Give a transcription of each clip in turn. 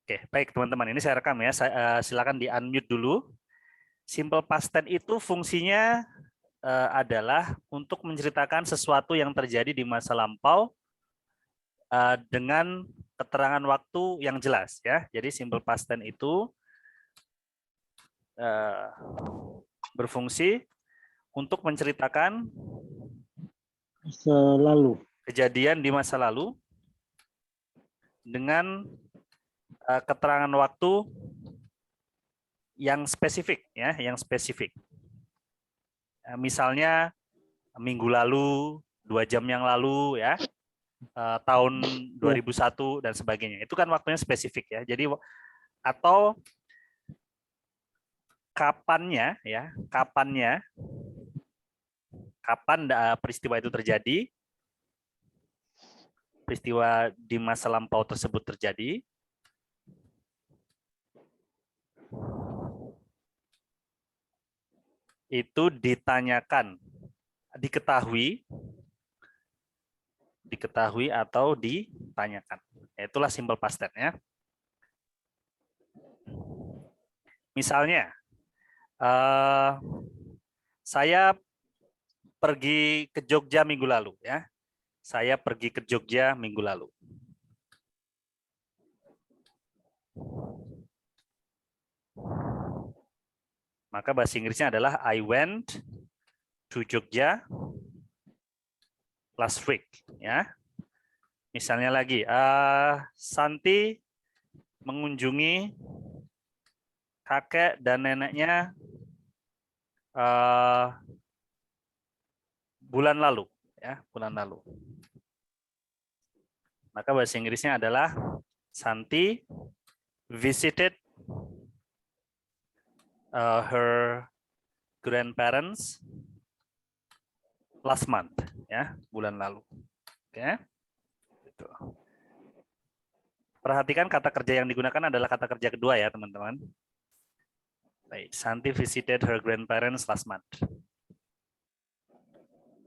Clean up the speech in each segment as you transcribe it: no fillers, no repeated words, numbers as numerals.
Oke, baik teman-teman, ini saya rekam ya. Silakan di unmute dulu. Simple past tense itu fungsinya adalah untuk menceritakan sesuatu yang terjadi di masa lampau dengan keterangan waktu yang jelas ya. Jadi simple past tense itu berfungsi untuk menceritakan selalu kejadian di masa lalu dengan keterangan waktu yang spesifik ya, yang spesifik. Misalnya minggu lalu, 2 jam yang lalu ya, tahun 2001 dan sebagainya. Itu kan waktunya spesifik ya. Jadi atau kapannya ya, kapan peristiwa itu terjadi, peristiwa di masa lampau tersebut terjadi, itu ditanyakan, diketahui atau ditanyakan. Itulah simple past tense ya. Misalnya, saya pergi ke Jogja minggu lalu ya. Saya pergi ke Jogja minggu lalu. Maka bahasa Inggrisnya adalah I went to Jogja last week ya. Misalnya lagi, Santi mengunjungi kakek dan neneknya bulan lalu ya, bulan lalu. Maka bahasa Inggrisnya adalah Santi visited her grandparents last month ya, bulan lalu. Oke. Gitu. Perhatikan kata kerja yang digunakan adalah kata kerja kedua ya, teman-teman. Baik, Santi visited her grandparents last month.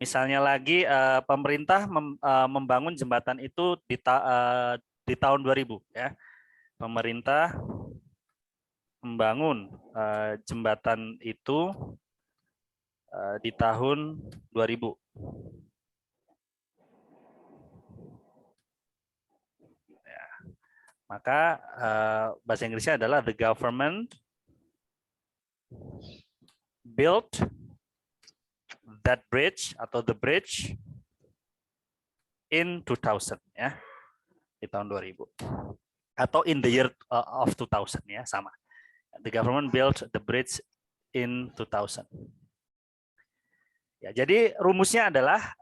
Misalnya lagi pemerintah membangun jembatan itu di tahun 2000 ya. Pemerintah membangun jembatan itu di tahun 2000. Ya. Maka bahasa Inggrisnya adalah the government built that bridge atau the bridge in 2000 ya, di tahun 2000 atau in the year of 2000 ya, sama. The government built the bridge in 2000. Ya, jadi rumusnya adalah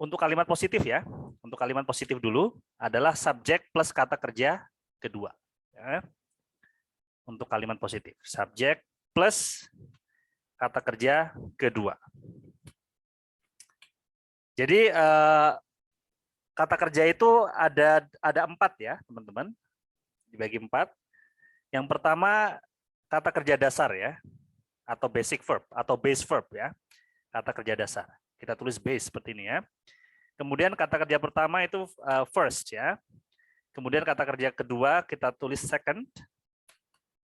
untuk kalimat positif ya. Untuk kalimat positif dulu adalah subjek plus kata kerja kedua. Ya. Untuk kalimat positif, subjek plus kata kerja kedua. Jadi kata kerja itu ada 4 ya, teman-teman. Dibagi 4. Yang pertama kata kerja dasar ya, atau basic verb atau base verb ya. Kata kerja dasar. Kita tulis base seperti ini ya. Kemudian kata kerja pertama itu first ya. Kemudian kata kerja kedua kita tulis second.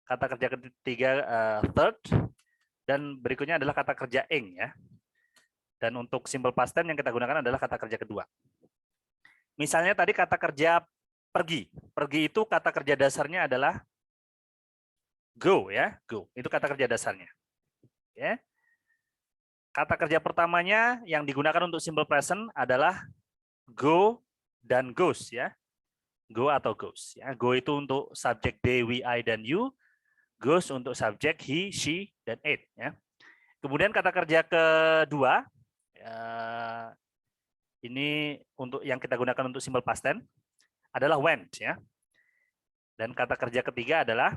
Kata kerja ketiga third. Dan berikutnya adalah kata kerja ing ya. Dan untuk simple past tense yang kita gunakan adalah kata kerja kedua. Misalnya tadi kata kerja pergi. Pergi itu kata kerja dasarnya adalah go ya, go. Itu kata kerja dasarnya. Ya. Kata kerja pertamanya yang digunakan untuk simple present adalah go dan goes ya. Go atau goes ya. Go itu untuk subjek they, we, I dan you. Goes untuk subjek he, she dan it ya. Kemudian kata kerja kedua ini untuk yang kita gunakan untuk simple past tense adalah went ya. Dan kata kerja ketiga adalah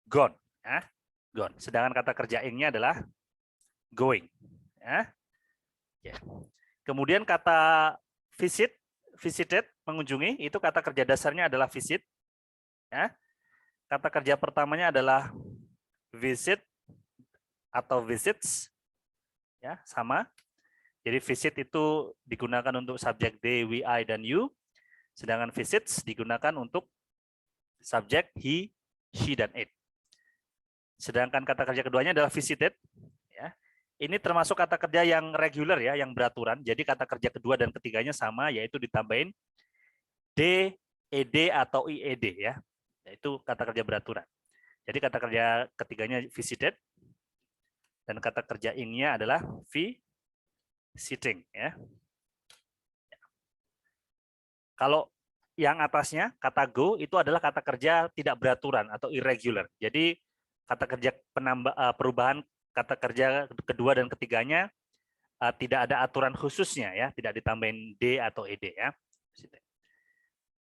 gone ya. Gone. Sedangkan kata kerja ing-nya adalah going ya. Kemudian kata visit, visited, mengunjungi, itu kata kerja dasarnya adalah visit ya. Kata kerja pertamanya adalah visit atau visits ya, sama. Jadi visit itu digunakan untuk subjek they, we, I dan you. Sedangkan visits digunakan untuk subjek he, she, dan it. Sedangkan kata kerja keduanya adalah visited. Ya. Ini termasuk kata kerja yang regular ya, yang beraturan. Jadi kata kerja kedua dan ketiganya sama, yaitu ditambahin d, ed atau ied ya. Yaitu kata kerja beraturan. Jadi kata kerja ketiganya visited dan kata kerja ing-nya adalah visiting ya. Kalau yang atasnya kata go itu adalah kata kerja tidak beraturan atau irregular. Jadi kata kerja perubahan kata kerja kedua dan ketiganya tidak ada aturan khususnya ya, tidak ditambahin d atau ed ya.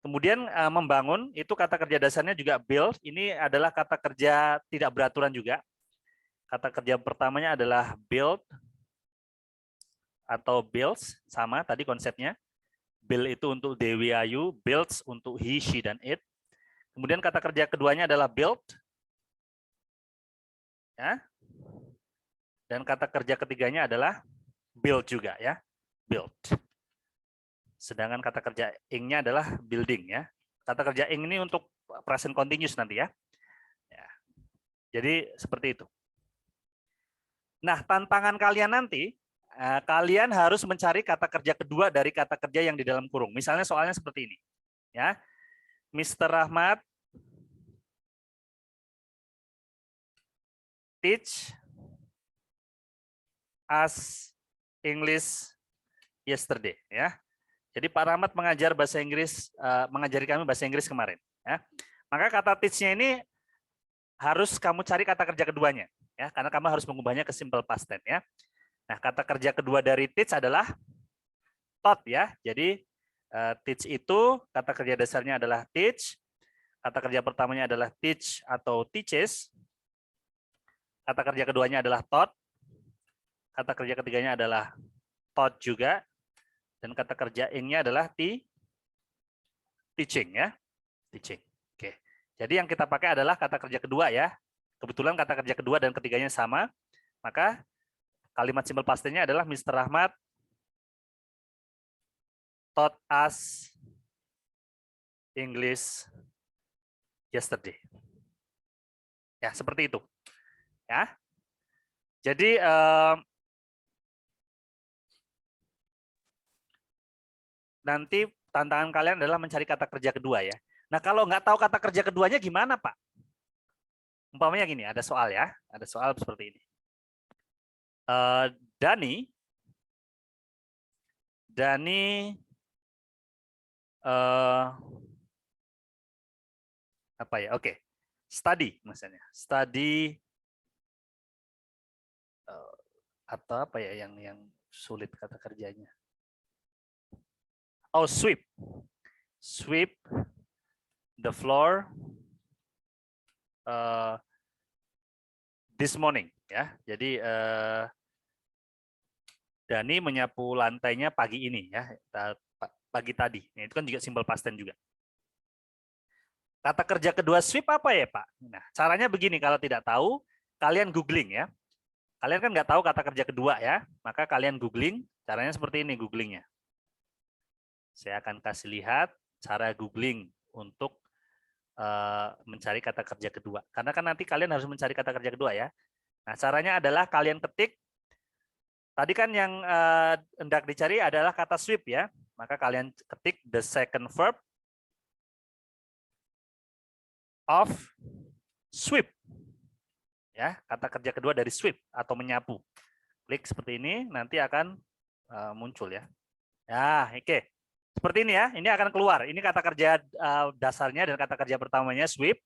Kemudian membangun itu kata kerja dasarnya juga build. Ini adalah kata kerja tidak beraturan juga. Kata kerja pertamanya adalah build atau builds, sama tadi konsepnya. Build itu untuk Dewi Ayu, builds untuk he, she, dan it. Kemudian kata kerja keduanya adalah build. Ya. Dan kata kerja ketiganya adalah build juga ya, build. Sedangkan kata kerja ing-nya adalah building ya. Kata kerja ing ini untuk present continuous nanti ya. Jadi seperti itu. Nah, tantangan kalian nanti, kalian harus mencari kata kerja kedua dari kata kerja yang di dalam kurung. Misalnya soalnya seperti ini. Ya. Mr. Rahmat teach us English yesterday ya. Jadi Pak Rahmat mengajar bahasa Inggris, mengajari kami bahasa Inggris kemarin ya. Maka kata teach-nya ini harus kamu cari kata kerja keduanya ya, karena kamu harus mengubahnya ke simple past tense ya. Nah, kata kerja kedua dari teach adalah taught ya. Jadi teach itu kata kerja dasarnya adalah teach. Kata kerja pertamanya adalah teach atau teaches. Kata kerja keduanya adalah taught. Kata kerja ketiganya adalah taught juga. Dan kata kerja ing-nya adalah teaching ya. Teaching. Oke. Jadi yang kita pakai adalah kata kerja kedua ya. Kebetulan kata kerja kedua dan ketiganya sama. Maka kalimat simple past tense-nya adalah Mr. Rahmat taught us English yesterday. Ya, seperti itu. Ya. Jadi nanti tantangan kalian adalah mencari kata kerja kedua ya. Nah, kalau nggak tahu kata kerja keduanya gimana, Pak? Umpamanya gini, ada soal ya. Ada soal seperti ini. Dani apa ya? Oke. Study misalnya. Study atau apa ya yang sulit kata kerjanya? Oh, sweep. Sweep the floor this morning ya. Jadi Dani menyapu lantainya pagi ini ya, pagi tadi. Nah, itu kan juga simple past tense juga. Kata kerja kedua sweep apa ya, Pak? Nah, caranya begini, kalau tidak tahu, kalian googling ya. Kalian kan nggak tahu kata kerja kedua ya, maka kalian googling. Caranya seperti ini googlingnya. Saya akan kasih lihat cara googling untuk mencari kata kerja kedua. Karena kan nanti kalian harus mencari kata kerja kedua ya. Nah, caranya adalah kalian ketik. Tadi kan yang hendak dicari adalah kata sweep ya. Maka kalian ketik the second verb of sweep. Ya, kata kerja kedua dari sweep atau menyapu. Klik seperti ini, nanti akan muncul ya. Ya, oke. Seperti ini ya, ini akan keluar. Ini kata kerja dasarnya dan kata kerja pertamanya sweep,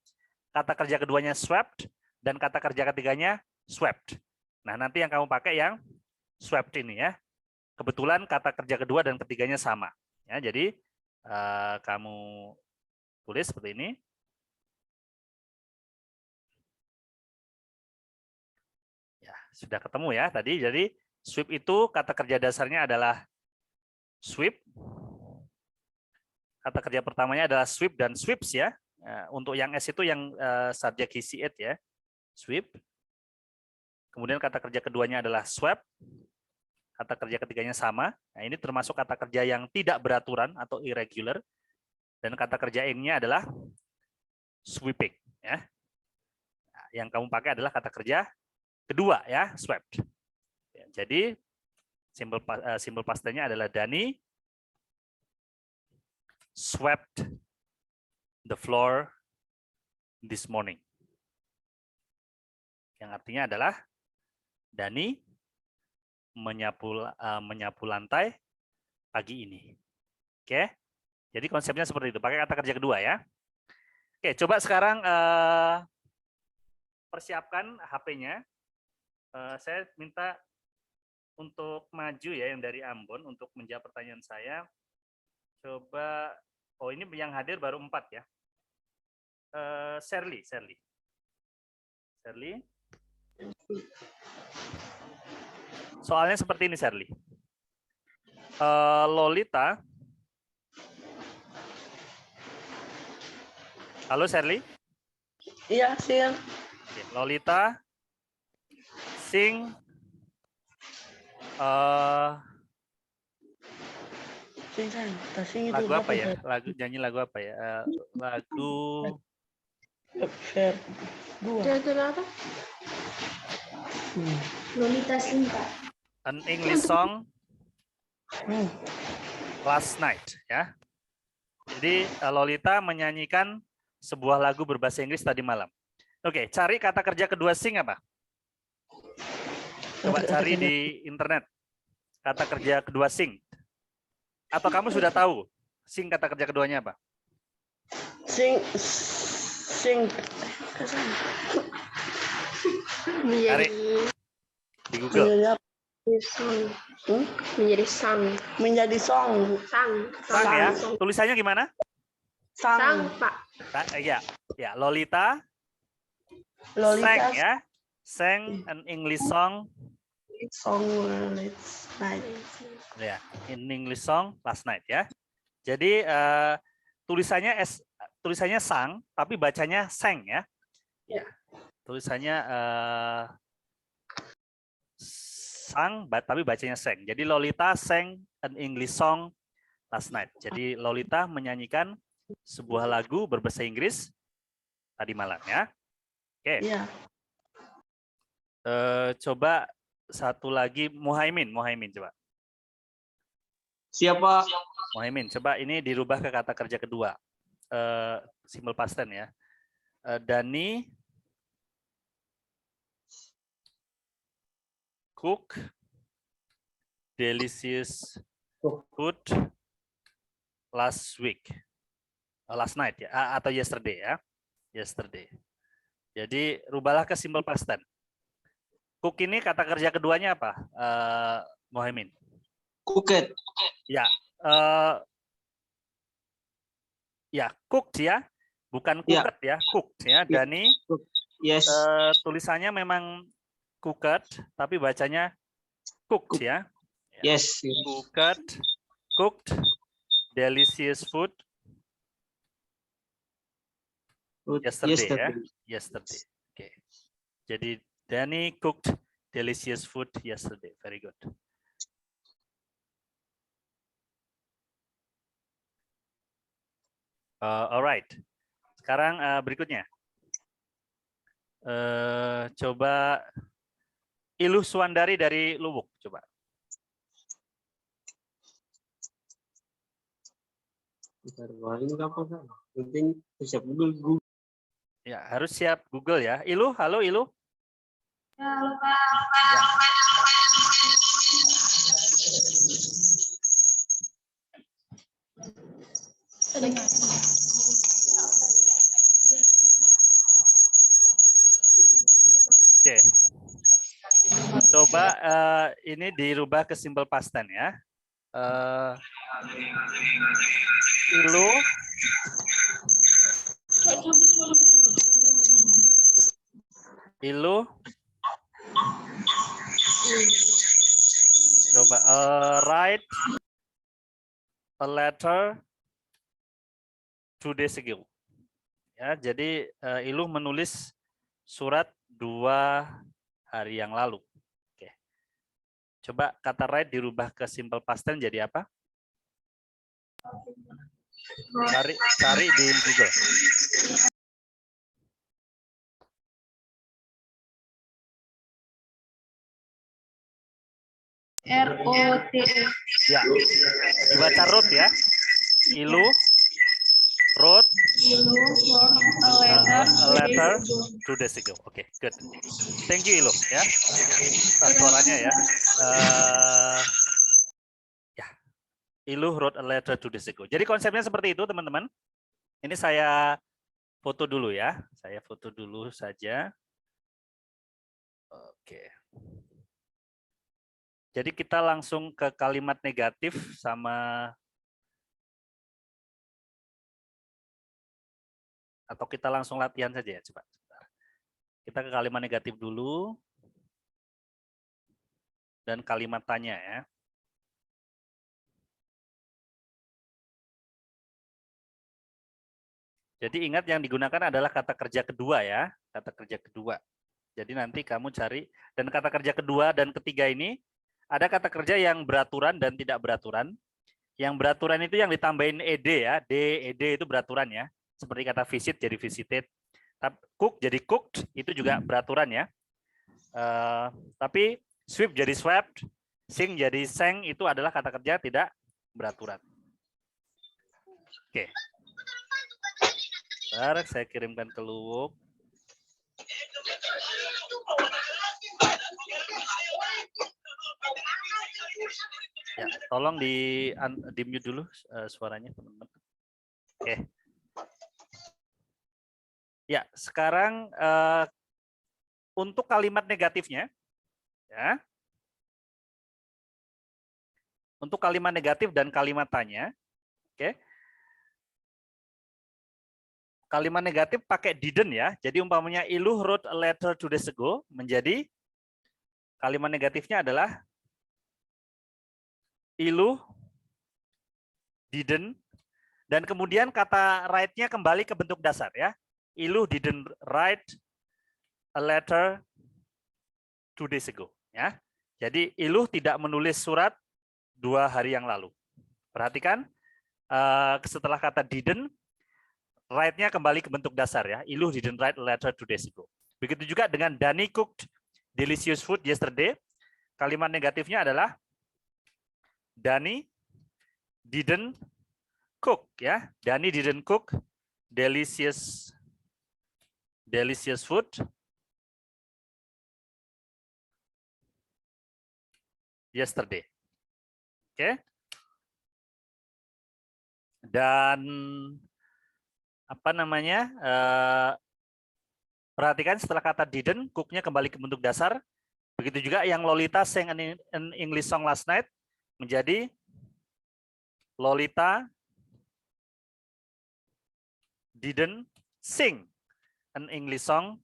kata kerja keduanya swept, dan kata kerja ketiganya swept. Nah, nanti yang kamu pakai yang swept ini ya. Kebetulan kata kerja kedua dan ketiganya sama. Ya, jadi kamu tulis seperti ini. Ya, sudah ketemu ya tadi. Jadi sweep itu kata kerja dasarnya adalah sweep. Kata kerja pertamanya adalah sweep dan sweeps ya. Untuk yang S itu yang subjek he, she, it ya. Sweep. Kemudian kata kerja keduanya adalah swept. Kata kerja ketiganya sama. Nah, ini termasuk kata kerja yang tidak beraturan atau irregular. Dan kata kerja ing-nya adalah sweeping. Ya. Nah, yang kamu pakai adalah kata kerja kedua ya, swept. Ya, jadi simple past tense-nya adalah Dani swept the floor this morning. Yang artinya adalah Dani menyapu lantai pagi ini. Oke. Jadi konsepnya seperti itu, pakai kata kerja kedua ya. Oke, coba sekarang persiapkan HP-nya. Saya minta untuk maju ya yang dari Ambon untuk menjawab pertanyaan saya. Coba, oh ini yang hadir baru 4 ya. Shirley. Soalnya seperti ini Shirley. Lolita. Halo Shirley. Iya, Sil. Oke, Lolita sing lagu apa ya? Nyanyi lagu apa ya? Lagu apa? Lolita Sinta. An English Song Last Night ya. Jadi Lolita menyanyikan sebuah lagu berbahasa Inggris tadi malam. Oke, cari kata kerja kedua sing apa? Coba cari di internet. Kata kerja kedua sing. Atau kamu sudah tahu sing kata kerja keduanya apa? Sing. Cari di Google. Menjadi sang. Menjadi song. Sang ya. Tulisannya gimana? Sang, Pak. Ya, Lolita. Sang ya. Sang an English song. Song last night. Ya, in English song last night ya. Jadi tulisannya sang, tapi bacanya seng ya. Ya. Tulisannya sang, tapi bacanya seng. Jadi Lolita sang an English song last night. Jadi Lolita menyanyikan sebuah lagu berbahasa Inggris tadi malam ya. Oke. Ya. Coba satu lagi Muhaimin coba. Siapa? Muhaimin, coba ini dirubah ke kata kerja kedua. Simple past tense ya. Dani cook delicious food last night ya, atau yesterday ya. Yesterday. Jadi rubahlah ke simple past tense. Cook ini kata kerja keduanya apa? Muhaimin. Cooked. Ya, cooked ya, bukan cooked ya, cooked ya. Dani, Yes. tulisannya memang cooked, tapi bacanya cooked ya. Yes. Cooked, delicious food yesterday ya. Yesterday. Oke. Jadi Dani cooked delicious food yesterday. Very good. Alright. Sekarang berikutnya. Coba Iluh Suandari dari Lubuk, coba. Penting siap Google. Ya, harus siap Google ya. Iluh, halo Iluh. Halo, Pak. Ya. Oke. Coba ini dirubah ke simple past tense ya. Ilu. Coba write a letter 2 days ago. Ya, jadi Ilu menulis surat 2 hari yang lalu. Oke. Coba kata write dirubah ke simple past tense jadi apa? Cari di Google. ROTE. Ya, dibaca root ya. Ilu, root, Ilu for a letter 2 days ago. Oke, good. Thank you Ilu ya. Suaranya ya. Ya, Ilu wrote a letter 2 days ago. Jadi konsepnya seperti itu teman-teman. Ini saya foto dulu ya. Saya foto dulu saja. Oke. Jadi kita langsung ke kalimat negatif sama atau kita langsung latihan saja ya, coba. Kita ke kalimat negatif dulu dan kalimat tanya ya. Jadi ingat yang digunakan adalah kata kerja kedua ya, kata kerja kedua. Jadi nanti kamu cari, dan kata kerja kedua dan ketiga ini ada kata kerja yang beraturan dan tidak beraturan. Yang beraturan itu yang ditambahin ed ya, ed itu beraturan ya. Seperti kata visit jadi visited, cook jadi cooked itu juga beraturan ya. Tapi sweep jadi swept, sing jadi sang itu adalah kata kerja tidak beraturan. Oke. Bentar, saya kirimkan ke Luwuk. Ya, tolong di mute dulu suaranya teman-teman. Oke. Ya, sekarang untuk kalimat negatifnya, ya. Untuk kalimat negatif dan kalimat tanya, oke. Kalimat negatif pakai didn't ya. Jadi umpamanya Ilu wrote a letter 2 days ago, menjadi kalimat negatifnya adalah Ilu didn't, dan kemudian kata write-nya kembali ke bentuk dasar ya. Ilu didn't write a letter 2 days ago ya. Jadi Ilu tidak menulis surat 2 hari yang lalu. Perhatikan setelah kata didn't, write-nya kembali ke bentuk dasar ya. Ilu didn't write a letter 2 days ago. Begitu juga dengan Dani cooked delicious food yesterday. Kalimat negatifnya adalah Dani didn't cook ya. Dani didn't cook delicious food yesterday. Oke. Dan apa namanya? Perhatikan setelah kata didn't, cook-nya kembali ke bentuk dasar. Begitu juga yang Lolita sang an English song last night menjadi Lolita didn't sing an English song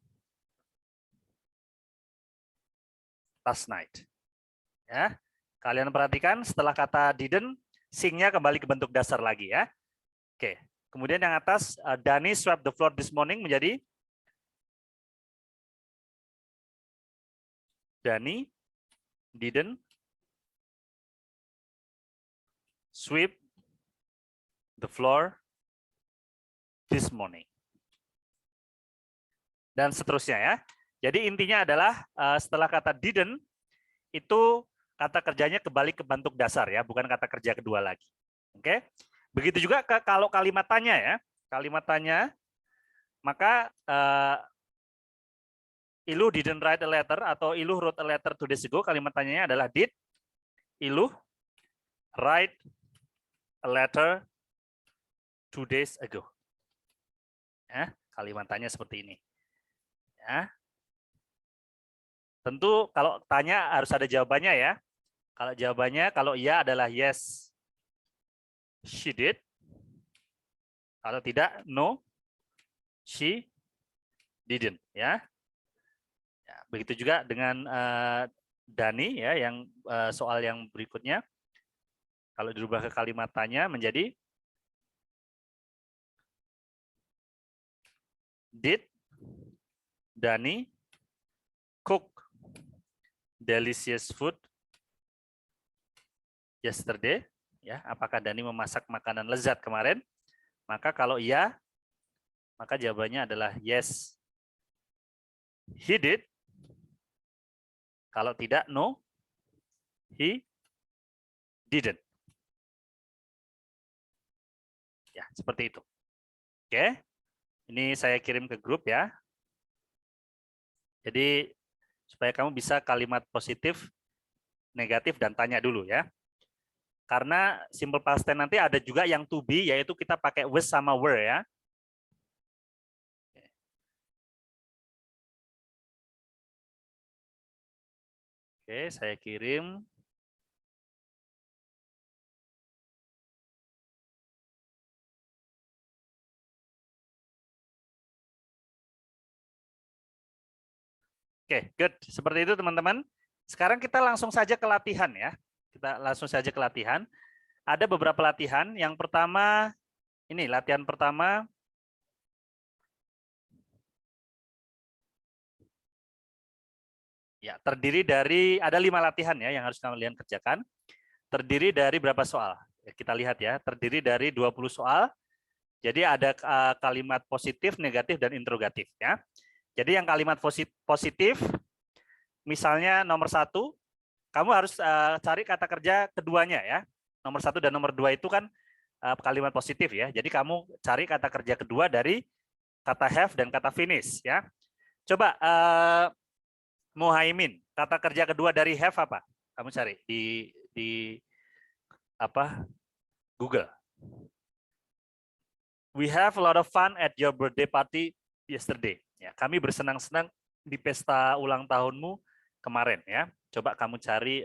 last night. Ya, kalian perhatikan setelah kata didn't, sing-nya kembali ke bentuk dasar lagi ya. Oke, kemudian yang atas Dani swept the floor this morning menjadi Dani didn't sweep the floor this morning. Dan seterusnya ya. Jadi intinya adalah setelah kata didn't, itu kata kerjanya kembali ke bentuk dasar ya, bukan kata kerja kedua lagi. Oke. Begitu juga kalau kalimat tanya ya. Kalimat tanya, maka Ilu didn't write a letter atau Ilu wrote a letter 2 days ago. Kalimat tanyanya adalah did Ilu write a letter 2 days ago. Ya, kalimat tanya seperti ini. Ya. Tentu kalau tanya harus ada jawabannya ya. Kalau jawabannya, kalau iya adalah yes, she did. Kalau tidak, no, she didn't. Ya. Ya, begitu juga dengan Dani ya, yang soal yang berikutnya. Kalau dirubah ke kalimat tanya menjadi did Dani cook delicious food yesterday? Ya, apakah Dani memasak makanan lezat kemarin? Maka kalau iya, maka jawabannya adalah yes, he did. Kalau tidak, no, he didn't. Ya, seperti itu. Oke, ini saya kirim ke grup ya. Jadi supaya kamu bisa kalimat positif, negatif, dan tanya dulu ya. Karena simple past tense nanti ada juga yang to be, yaitu kita pakai was sama were ya. Oke, saya kirim. Oke, good. Seperti itu teman-teman. Sekarang kita langsung saja ke latihan ya. Kita langsung saja ke latihan. Ada beberapa latihan. Yang pertama, ini latihan pertama. Ya, terdiri dari, ada 5 latihan ya yang harus kalian kerjakan. Terdiri dari berapa soal? Ya, kita lihat ya, terdiri dari 20 soal. Jadi ada kalimat positif, negatif, dan interrogatif ya. Jadi yang kalimat positif, misalnya nomor 1, kamu harus cari kata kerja keduanya ya. Nomor 1 dan nomor 2 itu kan kalimat positif ya. Jadi kamu cari kata kerja kedua dari kata have dan kata finish ya. Coba Muhaimin, kata kerja kedua dari have apa? Kamu cari di apa? Google. We have a lot of fun at your birthday party yesterday. Ya, kami bersenang-senang di pesta ulang tahunmu kemarin ya. Coba kamu cari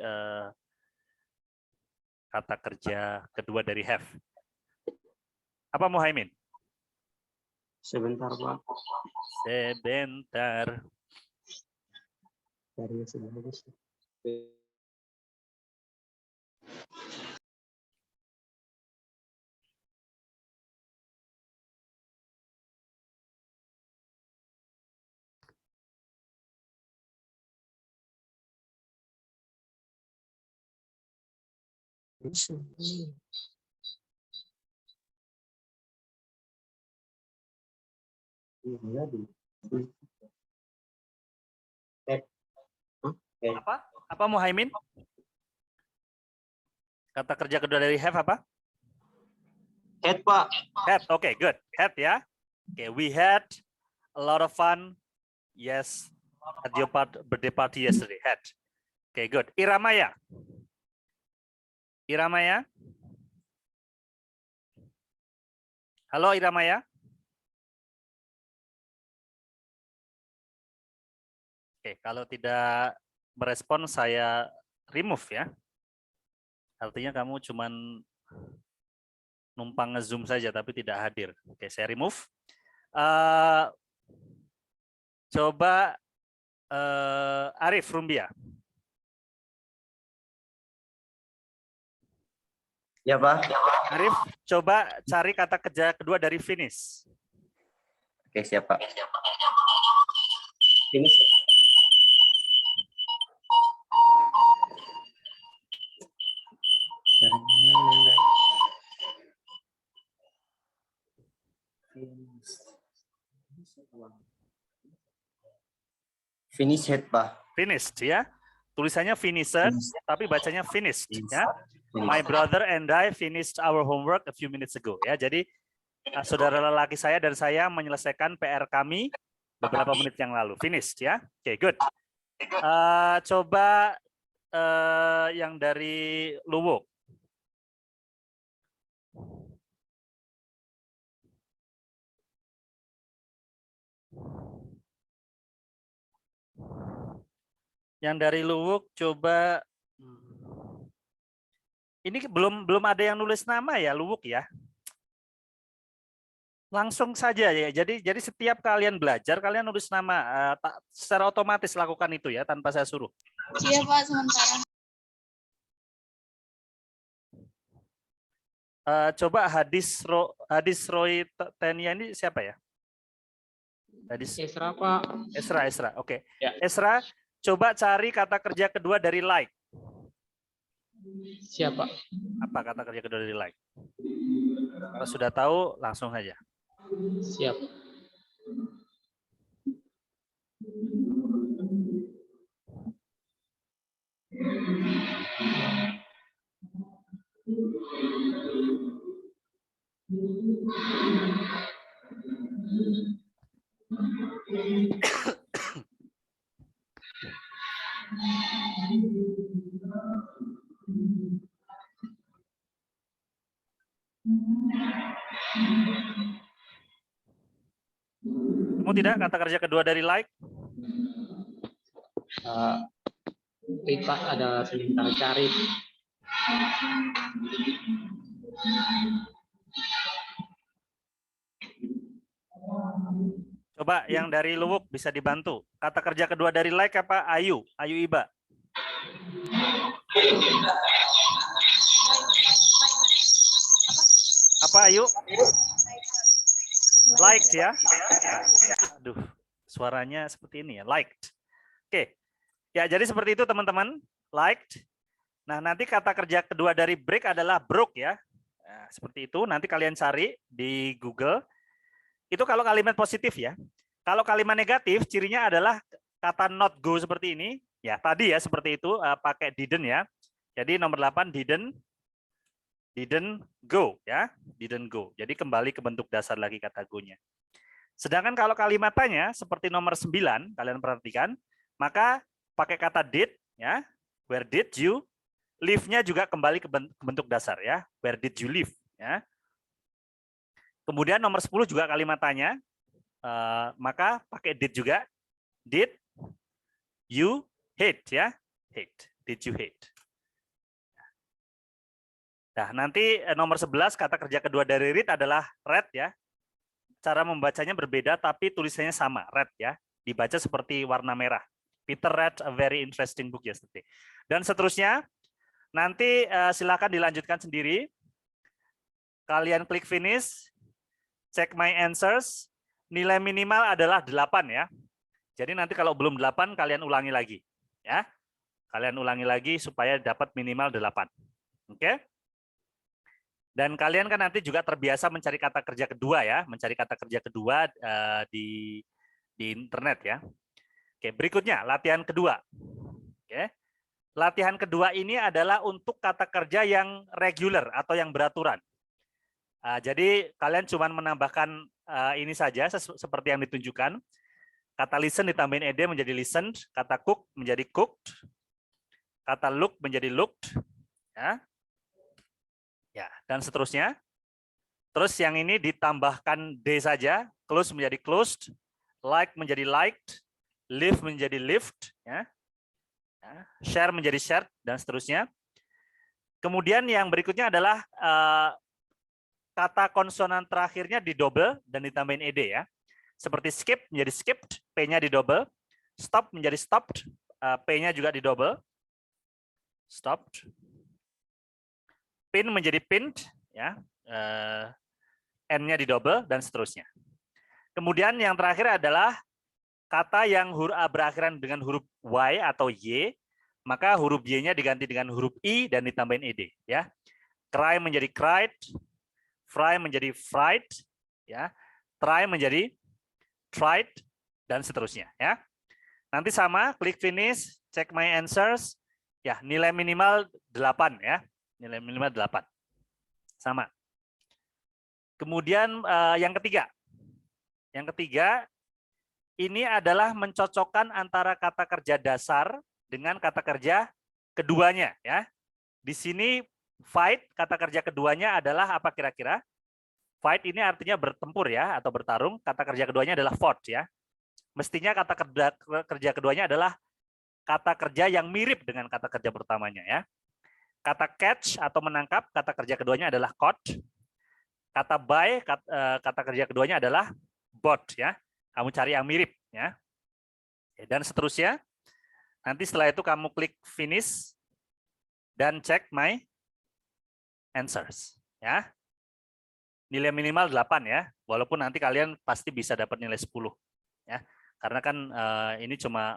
kata kerja kedua dari have. Apa Muhaimin? Sebentar, Pak. Sebentar. Cari sebentar. Apa? Apa Muhaimin? Kata kerja kedua dari have apa? Head, Pak. Had. Oke, good. Had ya. Oke, we had a lot of fun. Yes, at your birthday party yesterday. Had. Oke, good. Iramaya. Iramaya. Halo Iramaya. Oke, kalau tidak merespon saya remove ya. Artinya kamu cuman numpang nge-zoom saja tapi tidak hadir. Oke, saya remove. Coba Arif Rumbia. Ya, Pak. Arif, coba cari kata kerja kedua dari finish. Oke, siap, Pak. Finish. Finish head, Pak. Finished ya. Tulisannya finished, tapi bacanya finished ya. Finish. My brother and I finished our homework a few minutes ago ya. Jadi saudara lelaki saya dan saya menyelesaikan PR kami beberapa menit yang lalu. Finished ya. Oke, good. Coba yang dari Luwuk. Yang dari Luwuk coba ini belum ada yang nulis nama ya Luwuk ya. Langsung saja ya. Jadi setiap kalian belajar kalian nulis nama secara otomatis lakukan itu ya tanpa saya suruh. Iya Pak, sementara. Coba Hadis Roy Tenia ini siapa ya? Hadis Esra, Pak. Esra. Oke. Ya. Esra, coba cari kata kerja kedua dari like. Siapa? Apa kata kerja kedua dari like? Kalau sudah tahu, langsung saja. Siap. Kamu tidak kata kerja kedua dari like? Pak, ada sebentar cari. Coba yang dari Luwuk bisa dibantu. Kata kerja kedua dari like apa? Ayu, Ayu Iba. Apa Ayu? Liked ya. Aduh, suaranya seperti ini ya. Liked. Oke. Ya, jadi seperti itu teman-teman. Liked. Nah, nanti kata kerja kedua dari break adalah broke ya. Nah, seperti itu. Nanti kalian cari di Google. Itu kalau kalimat positif ya. Kalau kalimat negatif, cirinya adalah kata not go seperti ini. Ya, tadi ya seperti itu, pakai didn't ya. Jadi nomor 8 didn't go ya. Didn't go. Jadi kembali ke bentuk dasar lagi kata go-nya. Sedangkan kalau kalimat tanya seperti nomor 9, kalian perhatikan, maka pakai kata did ya. Where did you? Live-nya juga kembali ke bentuk dasar ya. Where did you live ya. Kemudian nomor 10 juga kalimat tanya, maka pakai did juga. Did you hate ya? Hate. Did you hate? Nah, nanti nomor 11 kata kerja kedua dari read adalah read ya. Cara membacanya berbeda tapi tulisannya sama, read ya. Dibaca seperti warna merah. Peter read a very interesting book yesterday. Dan seterusnya, nanti silakan dilanjutkan sendiri. Kalian klik finish. Check my answers, nilai minimal adalah 8 ya. Jadi nanti kalau belum 8, kalian ulangi lagi. Ya, kalian ulangi lagi supaya dapat minimal 8. Oke? Dan kalian kan nanti juga terbiasa mencari kata kerja kedua ya, mencari kata kerja kedua di internet ya. Oke, berikutnya latihan kedua. Oke. Latihan kedua ini adalah untuk kata kerja yang regular atau yang beraturan. Jadi kalian cuma menambahkan ini saja seperti yang ditunjukkan. Kata listen ditambahin ed menjadi listened, kata cook menjadi cooked, kata look menjadi looked, ya, dan seterusnya. Terus yang ini ditambahkan d saja, close menjadi closed, like menjadi liked, live menjadi lived, ya, share menjadi shared, dan seterusnya. Kemudian yang berikutnya adalah kata konsonan terakhirnya didouble dan ditambahin ed ya. Seperti skip menjadi skipped, p-nya didouble. Stop menjadi stopped, p-nya juga didouble. Stopped. Pin menjadi pinned ya. N-nya didouble dan seterusnya. Kemudian yang terakhir adalah kata yang berakhiran dengan huruf Y atau Y, maka huruf Y-nya diganti dengan huruf I dan ditambahin ed ya. Cry menjadi cried, fry menjadi fried, ya, try menjadi tried, dan seterusnya. Ya, nanti sama, klik finish, check my answers, ya, nilai minimal 8 ya, nilai minimal 8, sama. Kemudian yang ketiga, ini adalah mencocokkan antara kata kerja dasar dengan kata kerja keduanya. Ya, di sini fight, kata kerja keduanya adalah apa kira-kira? Fight ini artinya bertempur ya, atau bertarung. Kata kerja keduanya adalah fought ya. Mestinya kata kerja keduanya adalah kata kerja yang mirip dengan kata kerja pertamanya ya. Kata catch atau menangkap, kata kerja keduanya adalah caught. Kata buy, kata kerja keduanya adalah bought ya. Kamu cari yang mirip ya. Dan seterusnya. Nanti setelah itu kamu klik finish dan check my answers ya. Nilai minimal 8 ya, walaupun nanti kalian pasti bisa dapat nilai 10 ya. Karena kan ini cuma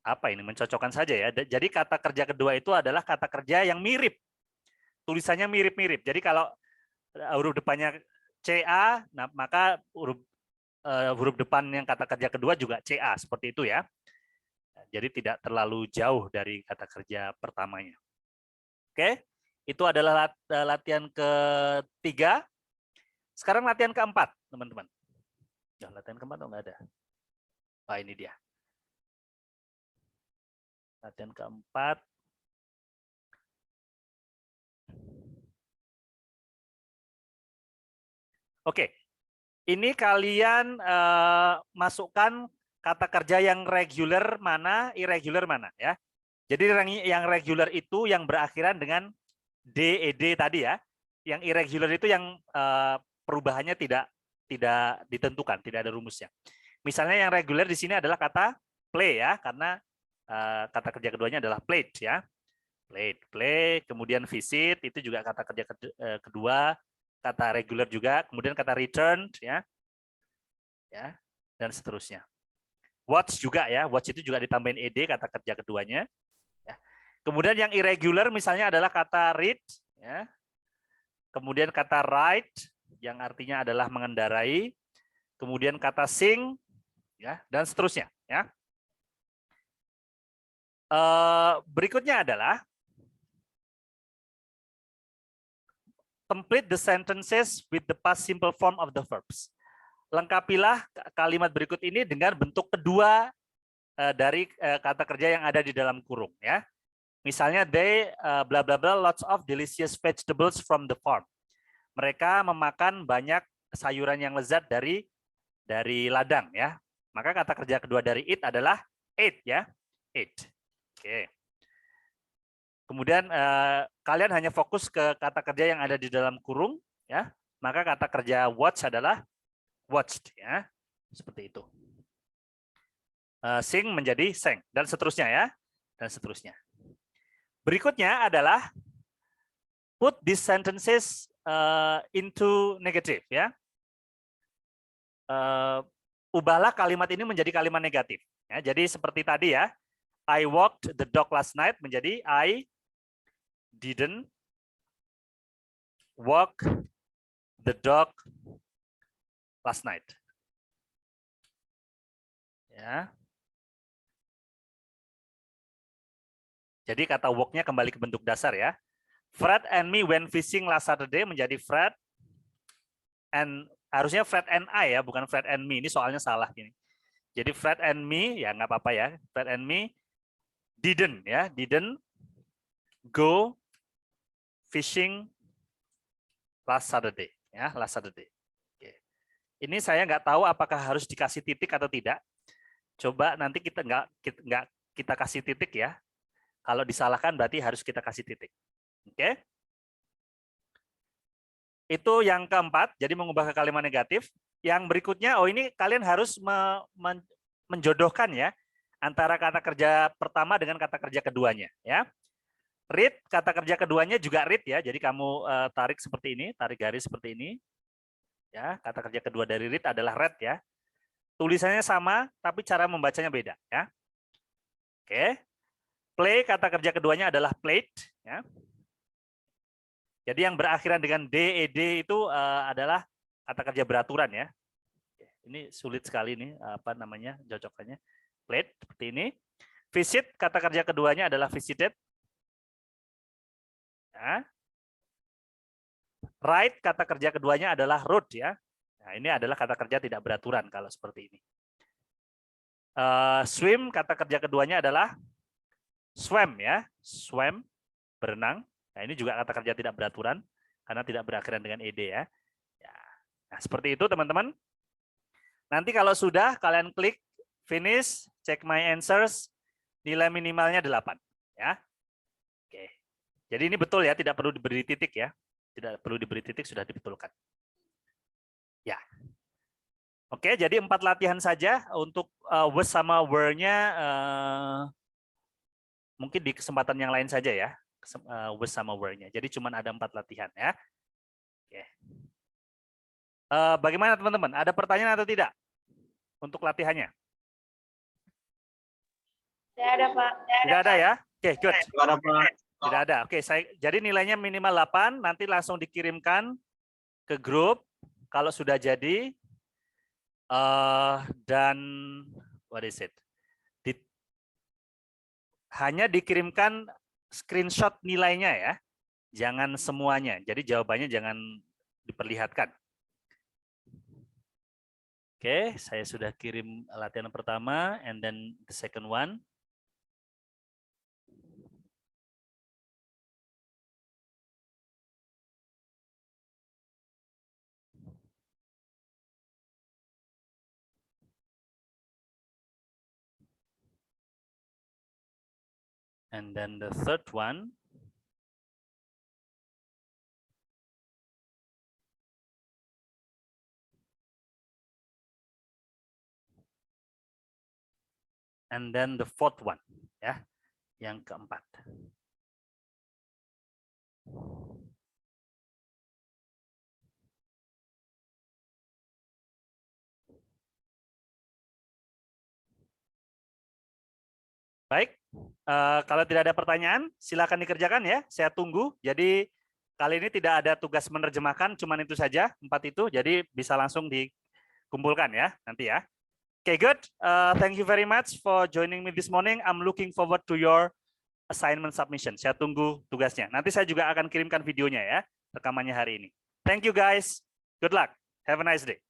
apa ini, mencocokkan saja ya. Jadi kata kerja kedua itu adalah kata kerja yang mirip. Tulisannya mirip-mirip. Jadi kalau huruf depannya CA, nah maka huruf depan yang kata kerja kedua juga CA, seperti itu ya. Jadi tidak terlalu jauh dari kata kerja pertamanya. Oke, itu adalah latihan ketiga. Sekarang latihan keempat, teman-teman. Ya, latihan keempat oh, nggak ada. Wah, ini dia. Latihan keempat. Oke, ini kalian masukkan kata kerja yang regular mana, irregular mana ya. Jadi yang regular itu yang berakhiran dengan DED tadi ya. Yang irregular itu yang perubahannya tidak ditentukan, tidak ada rumusnya. Misalnya yang regular di sini adalah kata play ya, karena kata kerja keduanya adalah played ya. Play, kemudian visit itu juga kata kerja kedua, kata regular juga, kemudian kata return ya, dan seterusnya. Watch juga ya, watch itu juga ditambahin ed kata kerja keduanya. Ya. Kemudian yang irregular misalnya adalah kata read, ya. Kemudian kata ride yang artinya adalah mengendarai, kemudian kata sing, ya, dan seterusnya. Ya. Berikutnya adalah complete the sentences with the past simple form of the verbs. Lengkapilah kalimat berikut ini dengan bentuk kedua dari kata kerja yang ada di dalam kurung ya. Misalnya they bla bla bla lots of delicious vegetables from the farm. Mereka memakan banyak sayuran yang lezat dari ladang ya. Maka kata kerja kedua dari it adalah ate ya. Ate. Oke. Kemudian kalian hanya fokus ke kata kerja yang ada di dalam kurung ya. Maka kata kerja watch adalah watched ya. Seperti itu. Sing menjadi sang dan seterusnya ya. Dan seterusnya. Berikutnya adalah put these sentences into negative ya. Ubahlah kalimat ini menjadi kalimat negatif. Ya, jadi seperti tadi ya. I walked the dog last night menjadi I didn't walk the dog last night. Ya. Jadi kata walk-nya kembali ke bentuk dasar ya. Fred and me went fishing last Saturday menjadi Fred and harusnya Fred and I ya, bukan Fred and me. Ini soalnya salah gini. Jadi Fred and me ya nggak apa-apa ya. Fred and me didn't ya, didn't go fishing last Saturday ya, last Saturday. Oke. Ini saya nggak tahu apakah harus dikasih titik atau tidak. Coba nanti kita nggak kita kasih titik ya. Kalau disalahkan berarti harus kita kasih titik. Oke. Itu yang keempat, jadi mengubah ke kalimat negatif. Yang berikutnya, oh ini kalian harus menjodohkan ya antara kata kerja pertama dengan kata kerja keduanya ya. Read, kata kerja keduanya juga read ya. Jadi kamu tarik seperti ini, tarik garis seperti ini. Ya, kata kerja kedua dari read adalah read ya. Tulisannya sama tapi cara membacanya beda ya. Oke. Play, kata kerja keduanya adalah played ya. Jadi yang berakhiran dengan DED itu adalah kata kerja beraturan ya. Ini sulit sekali nih apa namanya cocokannya. Played seperti ini. Visit, kata kerja keduanya adalah visited. Ya. Ride, kata kerja keduanya adalah rode ya. Nah, ini adalah kata kerja tidak beraturan kalau seperti ini. Swim, kata kerja keduanya adalah swam ya. Swam, berenang. Nah, ini juga kata kerja tidak beraturan karena tidak berakhiran dengan ed ya. Nah, seperti itu teman-teman. Nanti kalau sudah kalian klik finish, check my answers, nilai minimalnya 8 ya. Oke. Jadi ini betul ya, tidak perlu diberi titik ya. Tidak perlu diberi titik, sudah dibetulkan. Ya. Oke, jadi 4 latihan saja untuk was sama were-nya mungkin di kesempatan yang lain saja ya. Was sama were-nya. Jadi cuma ada 4 latihan ya. Oke. Bagaimana teman-teman? Ada pertanyaan atau tidak untuk latihannya? Tidak ada, Pak. Tidak ada ya? Oke, good. Tidak ada, Pak. Tidak ada. Oke, jadi nilainya minimal 8, nanti langsung dikirimkan ke grup kalau sudah jadi. Dan what is it? Hanya dikirimkan screenshot nilainya ya. Jangan semuanya. Jadi jawabannya jangan diperlihatkan. Oke, saya sudah kirim latihan pertama and then the second one. And then the third one. And then the fourth one, ya, yang keempat. Baik, kalau tidak ada pertanyaan, silakan dikerjakan ya. Saya tunggu. Jadi kali ini tidak ada tugas menerjemahkan, cuman itu saja, 4 itu. Jadi bisa langsung dikumpulkan ya, nanti ya. Okay, good. Thank you very much for joining me this morning. I'm looking forward to your assignment submission. Saya tunggu tugasnya. Nanti saya juga akan kirimkan videonya ya, rekamannya hari ini. Thank you guys. Good luck. Have a nice day.